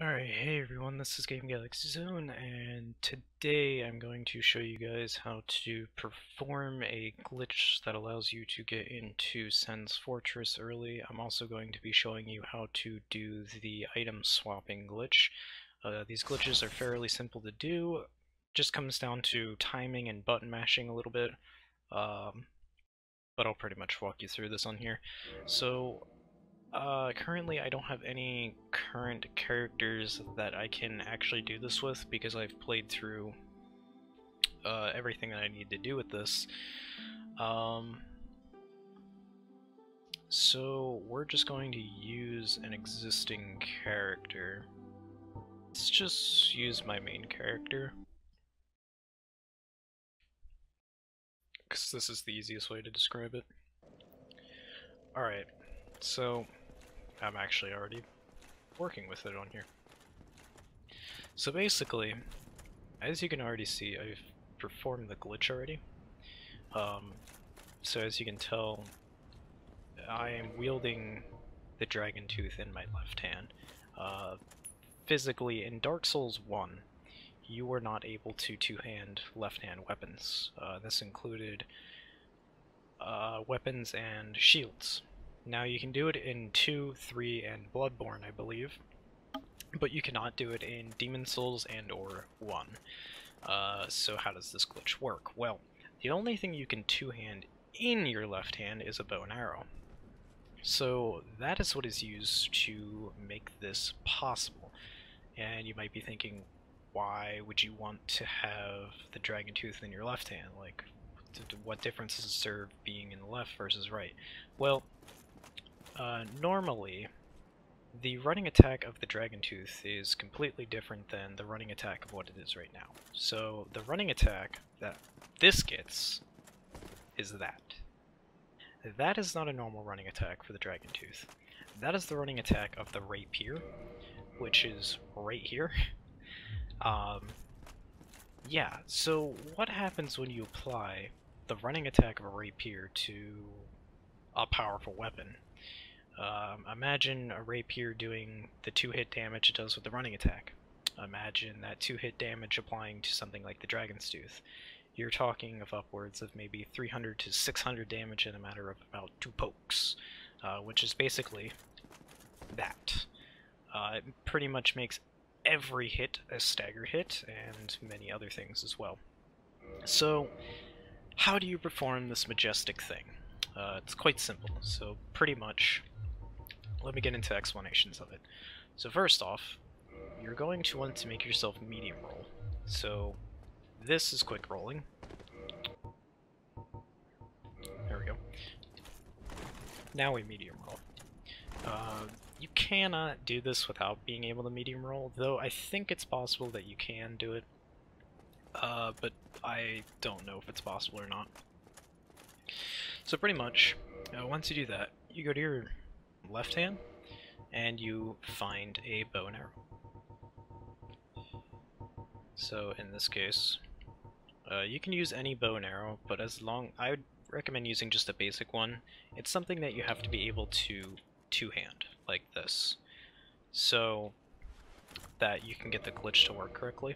Alright, hey everyone, this is Game Galaxy Zone, and today I'm going to show you guys how to perform a glitch that allows you to get into Sen's Fortress early. I'm also going to be showing you how to do the item swapping glitch. These glitches are fairly simple to do, just comes down to timing and button mashing a little bit, but I'll pretty much walk you through this on here. So, currently I don't have any current characters that I can actually do this with because I've played through everything that I need to do with this. Um, so we're just going to use an existing character. Let's just use my main character, because this is the easiest way to describe it. Alright, so I'm actually already working with it on here. So basically, as you can already see, I've performed the glitch already. So as you can tell, I am wielding the Dragon Tooth in my left hand. Physically, in Dark Souls 1, you were not able to two-hand left-hand weapons. This included weapons and shields. Now you can do it in 2, 3, and Bloodborne, I believe, but you cannot do it in Demon Souls and or 1. So how does this glitch work? Well, the only thing you can two-hand in your left hand is a bow and arrow. So that is what is used to make this possible. And you might be thinking, why would you want to have the Dragon Tooth in your left hand? Like, what difference does it serve being in the left versus right? Well, normally, the running attack of the Dragon Tooth is completely different than the running attack of what it is right now. So the running attack that this gets is that. That is not a normal running attack for the Dragon Tooth. That is the running attack of the Rapier, which is right here. Yeah, so what happens when you apply the running attack of a Rapier to a powerful weapon? Imagine a Rapier doing the 2-hit damage it does with the running attack. Imagine that 2-hit damage applying to something like the Dragon's Tooth. You're talking of upwards of maybe 300 to 600 damage in a matter of about 2 pokes, which is basically that. It pretty much makes every hit a stagger hit, and many other things as well. So, how do you perform this majestic thing? It's quite simple, so pretty much, let me get into explanations of it. So first off, you're going to want to make yourself medium roll. So this is quick rolling. There we go. Now we medium roll. You cannot do this without being able to medium roll, though I think it's possible that you can do it. But I don't know if it's possible or not. So pretty much, once you do that, you go to your left hand, and you find a bow and arrow. So in this case, you can use any bow and arrow, but I would recommend using just a basic one. It's something that you have to be able to two-hand, like this, so that you can get the glitch to work correctly.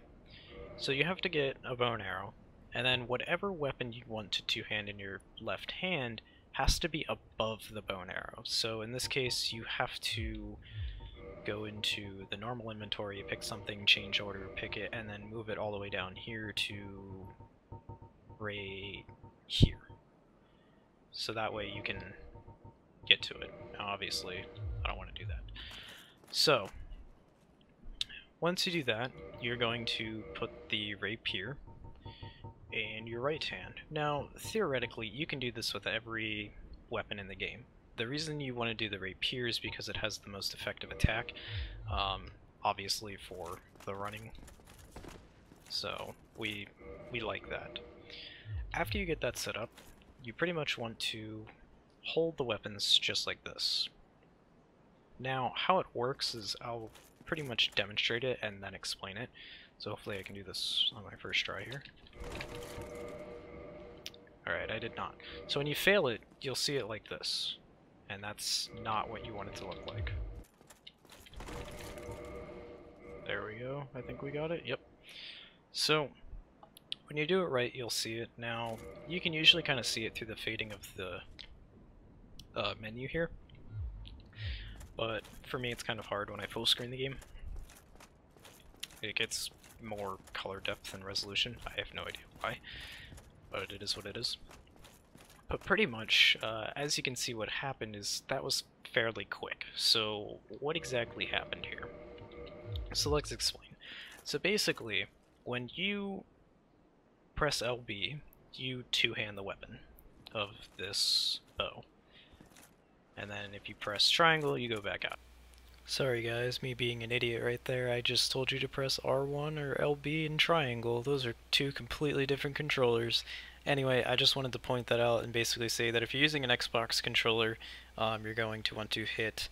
So you have to get a bow and arrow, and then whatever weapon you want to two-hand in your left hand has to be above the bow and arrow. So in this case, you have to go into the normal inventory, pick something, change order, pick it, and then move it all the way down here to right here. So that way you can get to it. Now obviously, I don't want to do that. So, once you do that, you're going to put the rapier in your right hand. Now, theoretically, you can do this with every weapon in the game. The reason you want to do the rapier is because it has the most effective attack, obviously for the running. So we like that. After you get that set up, you pretty much want to hold the weapons just like this. Now, how it works is I'll pretty much demonstrate it and then explain it. So hopefully I can do this on my first try here. Alright, I did not. So when you fail it, you'll see it like this. And that's not what you want it to look like. go. I think we got it. Yep. So, when you do it right, you'll see it. Now, you can usually kind of see it through the fading of the menu here, but for me it's kind of hard when I full screen the game. It gets more color depth and resolution. I have no idea why, but it is what it is. But pretty much, as you can see, what happened is that was fairly quick. So what exactly happened here? So let's explain. So basically, when you press LB, you two-hand the weapon of this bow. And then if you press triangle, you go back out. Sorry guys, me being an idiot right there. I just told you to press R1 or LB and triangle. Those are two completely different controllers. Anyway, I just wanted to point that out and basically say that if you're using an Xbox controller, you're going to want to hit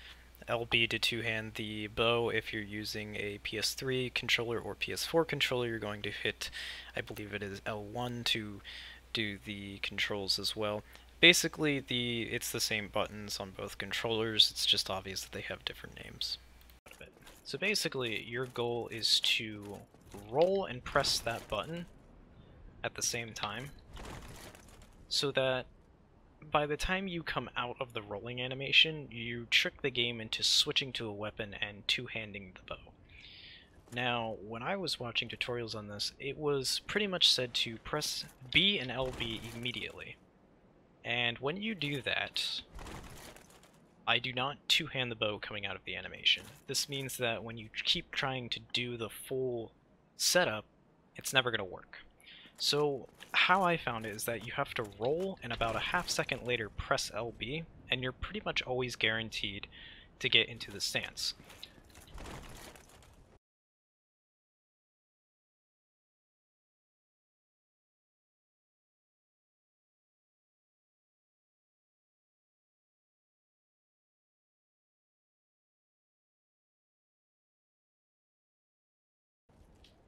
LB to two-hand the bow. If you're using a PS3 controller or PS4 controller, you're going to hit, I believe it is L1 to do the controls as well. Basically, it's the same buttons on both controllers, it's just obvious that they have different names. So basically, your goal is to roll and press that button at the same time, so that by the time you come out of the rolling animation, you trick the game into switching to a weapon and two-handing the bow. Now, when I was watching tutorials on this, it was pretty much said to press B and LB immediately. And when you do that, I do not two-hand the bow coming out of the animation. This means that when you keep trying to do the full setup, it's never going to work. So how I found it is that you have to roll and about a half second later press LB, and you're pretty much always guaranteed to get into the stance.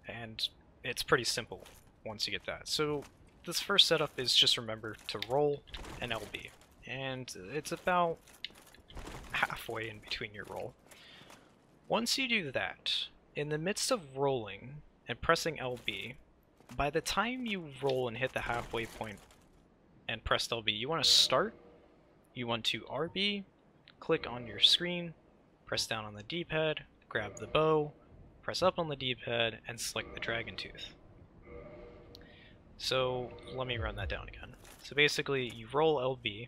And it's pretty simple once you get that. So this first setup is just remember to roll an LB, and it's about halfway in between your roll. Once you do that, in the midst of rolling and pressing LB, by the time you roll and hit the halfway point and press LB, you want to start, you want to RB, click on your screen, press down on the D-pad, grab the bow, press up on the D-pad, and select the Dragon Tooth. So let me run that down again. So basically, you roll LB,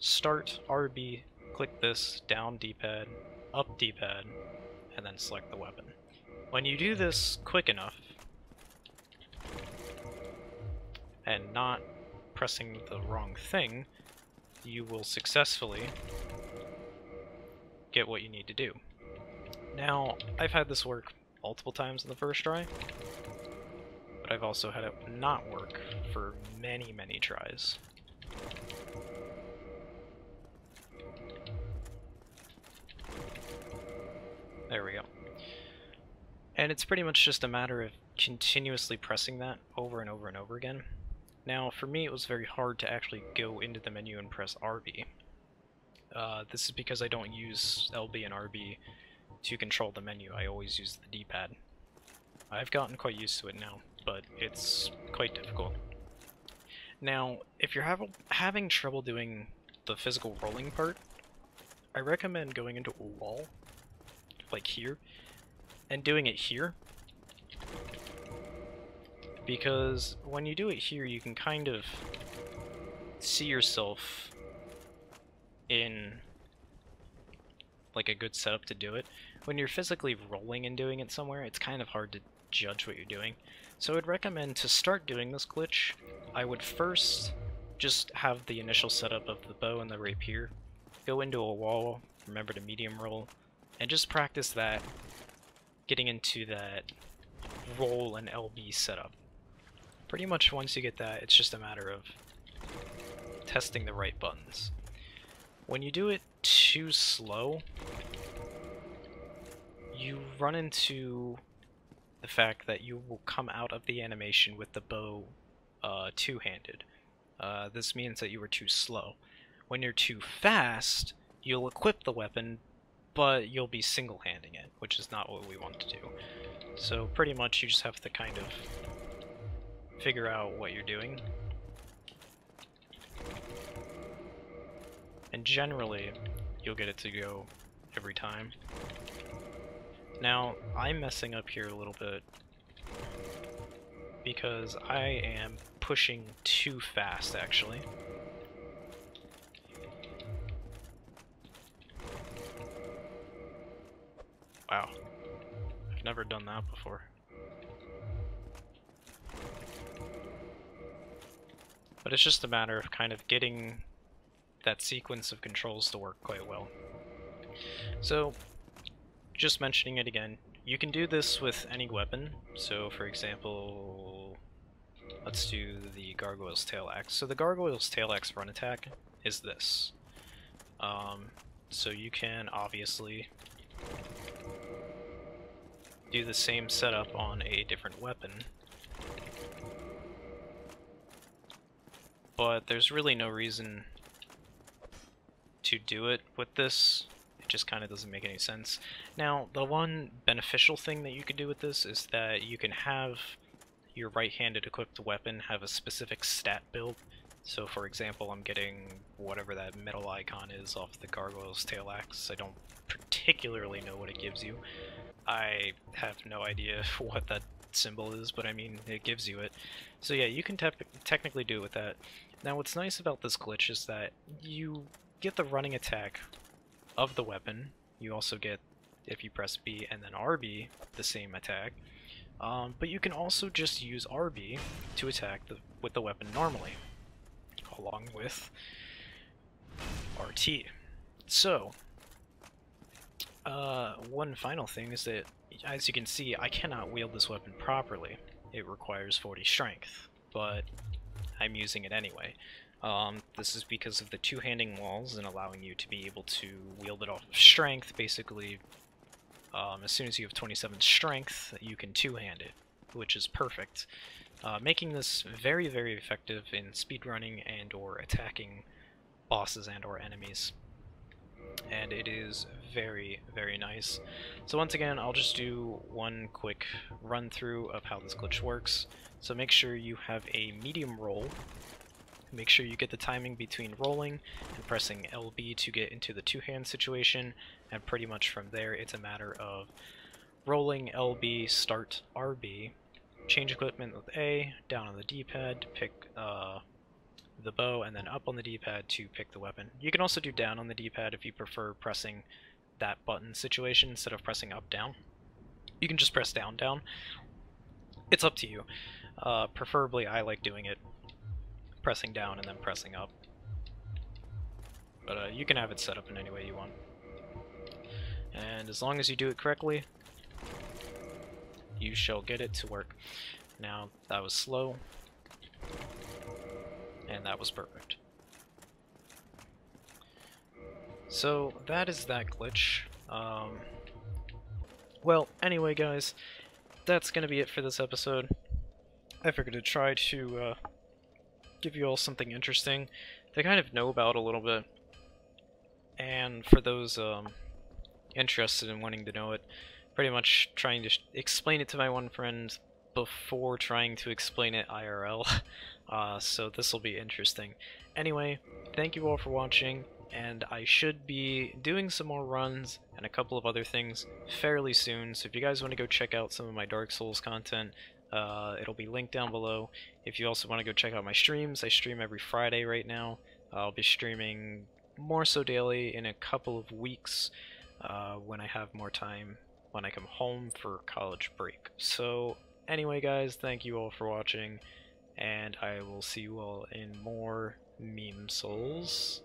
start RB, click this, down D-pad, up D-pad, and then select the weapon. When you do this quick enough, and not pressing the wrong thing, you will successfully get what you need to do. Now, I've had this work multiple times in the first try, but I've also had it not work for many, many tries. There we go. And it's pretty much just a matter of continuously pressing that over and over and over again. Now, for me, it was very hard to actually go into the menu and press RB. This is because I don't use LB and RB to control the menu. I always use the D-pad. I've gotten quite used to it now, but it's quite difficult. Now, if you're having trouble doing the physical rolling part, I recommend going into a wall, like here, and doing it here. Because when you do it here, you can kind of see yourself in like a good setup to do it. When you're physically rolling and doing it somewhere, it's kind of hard to judge what you're doing. So I'd recommend to start doing this glitch, I would first just have the initial setup of the bow and the rapier, go into a wall, remember to medium roll, and just practice that, getting into that roll and LB setup. Pretty much once you get that, it's just a matter of testing the right buttons. When you do it too slow, you run into the fact that you will come out of the animation with the bow two-handed. This means that you were too slow. When you're too fast, you'll equip the weapon, but you'll be single-handing it, which is not what we want to do. So pretty much you just have to kind of figure out what you're doing. And generally, you'll get it to go every time. Now, I'm messing up here a little bit because I am pushing too fast, actually. Wow. I've never done that before. But it's just a matter of kind of getting that sequence of controls to work quite well. So, just mentioning it again, you can do this with any weapon. So, for example, let's do the Gargoyle's Tail Axe. So the Gargoyle's Tail Axe run attack is this. So you can obviously do the same setup on a different weapon, but there's really no reason to do it with this. It just kind of doesn't make any sense. Now, the one beneficial thing that you can do with this is that you can have your right-handed equipped weapon have a specific stat build. So for example, I'm getting whatever that middle icon is off the Gargoyle's Tail Axe. I don't particularly know what it gives you. I have no idea what that symbol is, but I mean, it gives you it. So yeah, you can technically do it with that. Now what's nice about this glitch is that you get the running attack of the weapon. You also get, if you press B and then RB, the same attack. But you can also just use RB to attack with the weapon normally, along with RT. So, one final thing is that, as you can see, I cannot wield this weapon properly. It requires 40 strength, but I'm using it anyway. This is because of the two-handing walls and allowing you to be able to wield it off of strength. Basically, as soon as you have 27 strength, you can two-hand it, which is perfect. Making this very, very effective in speedrunning and or attacking bosses and or enemies. And it is very, very nice. So once again, I'll just do one quick run through of how this glitch works. So make sure you have a medium roll. Make sure you get the timing between rolling and pressing LB to get into the two-hand situation, and pretty much from there it's a matter of rolling LB, start RB, change equipment with A, down on the D-pad to pick the bow, and then up on the D-pad to pick the weapon. You can also do down on the D-pad if you prefer pressing that button situation instead of pressing up down. You can just press down down. It's up to you. Preferably I like doing it pressing down and then pressing up. But you can have it set up in any way you want. And as long as you do it correctly, you shall get it to work. Now, that was slow, and that was perfect. So, that is that glitch. Well, anyway guys, that's gonna be it for this episode. I figured to try to give you all something interesting to kind of know about a little bit. And for those interested in wanting to know it, pretty much trying to explain it to my one friend before trying to explain it IRL. So this will be interesting. Anyway, thank you all for watching, and I should be doing some more runs and a couple of other things fairly soon, so if you guys want to go check out some of my Dark Souls content, it'll be linked down below. If you also want to go check out my streams, I stream every Friday right now. I'll be streaming more so daily in a couple of weeks when I have more time, when I come home for college break. So anyway guys, thank you all for watching, and I will see you all in more Meme Souls.